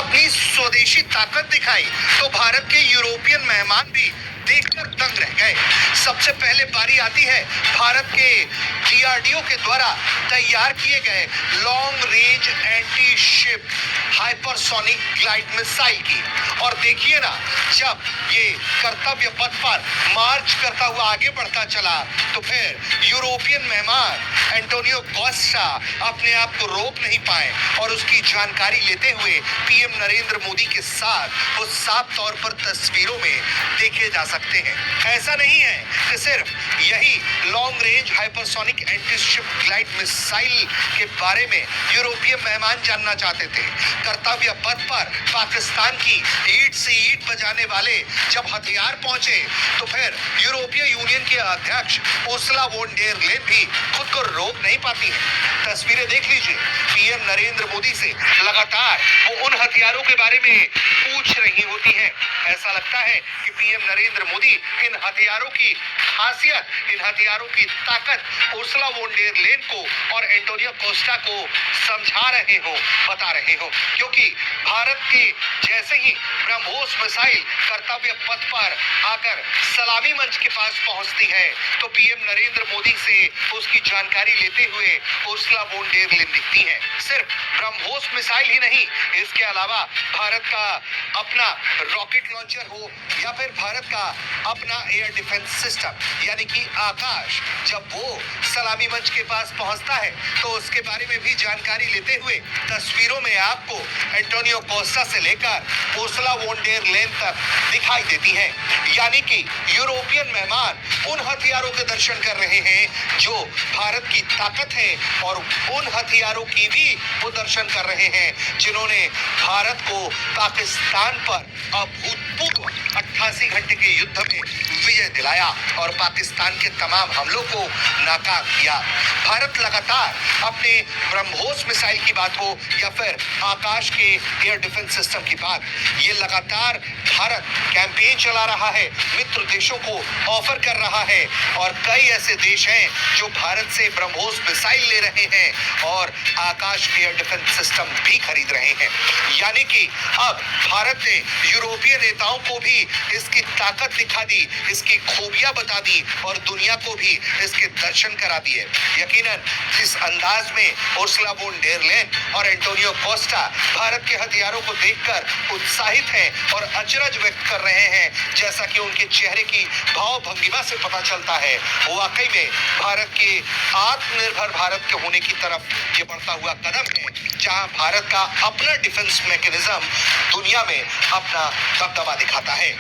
अपनी स्वदेशी ताकत दिखाई तो भारत के यूरोपियन मेहमान भी देखकर दंग रह गए। सबसे पहले बारी आती है भारत के डीआरडीओ के द्वारा तैयार किए गए long range anti ship hypersonic glide missile की। और देखिए ना, जब ये कर्तव्य पथ पर मार्च करता हुआ आगे बढ़ता चला तो फिर यूरोपियन मेहमान एंटोनियो कोस्टा अपने आप को रोक नहीं पाए और उसकी जानकारी लेते हुए पीएम नरेंद्र मोदी के साथ वो साफ तौर पर तस्वीरों में देखे जा सकते हैं। ऐसा नहीं है कि सिर्फ यही long range hypersonic anti ship glide missile के बारे में यूरोपीय मेहमान जानना चाहते थे। कर्तव्य पथ पर पाकिस्तान की ईंट से ईंट बजाने वाले जब हथियार पहुंचे तो फिर यूरोपीय यूनियन के अध्यक्ष उर्सुला वॉन डेर लेन भी खुद को रोक नहीं पाती हैं। तस्वीरें देख लीजिए, पीएम नरेंद्र मोदी से लगातार वो उन हथियारों के बारे में पूछ रही होती हैं। ऐसा लगता है कि पीएम नरेंद्र मोदी इन हथियारों की खासियत, इन हथियारों की ताकत उर्सुला वॉन डेर लेन को और एंटोनियो कोस्टा को समझा रहे हो, बता रहे हो, क्योंकि भारत के जैसे ही ब्रह्मोस मिसाइल कर्तव्य पथ पर आकर सलामी मंच के पास पहुंचती है तो पीएम नरेंद्र मोदी से उसकी जानकारी लेते हुए उर्सुला वॉन डेर लेन दिखती हैं। सिर्फ ब्रह्मोस मिसाइल ही नहीं, इसके अलावा भारत का अपना रॉकेट लॉन्चर हो या फिर भारत का अपना एयर डिफेंस सिस्टम यानी कि आकाश, जब वो सलामी मंच के पास पहुंचता है तो उसके बारे में भी जानकारी लेते हुए तस्वीरों में आपको एंटोनियो कोस्टा से लेकर उर्सुला वॉन डेर लेन तक दिखाई देती हैं। यानी कि यूरोपियन मेहमान उन हथियारों के दर्शन कर रहे हैं जो भारत की ताकत है और उन हथियारों की भी वो दर्शन कर रहे हैं जिन्होंने भारत को पाकिस्तान पर अभूतपूर्व 88 घंटे के युद्ध में विजय दिलाया और पाकिस्तान के तमाम हमलों को नाकाम किया। भारत लगातार अपने ब्रह्मोस मिसाइल की बात हो या फिर आकाश के एयर डिफेंस सिस्टम की बात, ये लगातार भारत कैंपेन चला रहा है, मित्र देशों को ऑफर कर रहा है और कई ऐसे देश हैं जो भारत से ब्रह्मोस मिसाइल ले रहे हैं और आकाश एयर डिफेंस सिस्टम भी खरीद रहे हैं। यानी कि अब भारत ने यूरोपीय नेताओं को भी इसकी ताकत दिखा दी, इसकी खूबियां बता दी और दुनिया को भी इसके दर्शन करा दिए। यकीनन जिस अंदाज में उर्सुला वॉन डेर लेन और एंटोनियो कोस्टा भारत के हथियारों को देखकर उत्साहित हैं और अचरज व्यक्त कर रहे हैं, जैसा कि उनके चेहरे की भाव भंगिमा से पता चलता है, वो वाकई में भारत के आत्मनिर्भर भारत के होने की तरफ ये बढ़ता हुआ कदम है, जहां भारत का अपना डिफेंस मैकेनिज्म दुनिया में अपना दबदबा दिखाता है।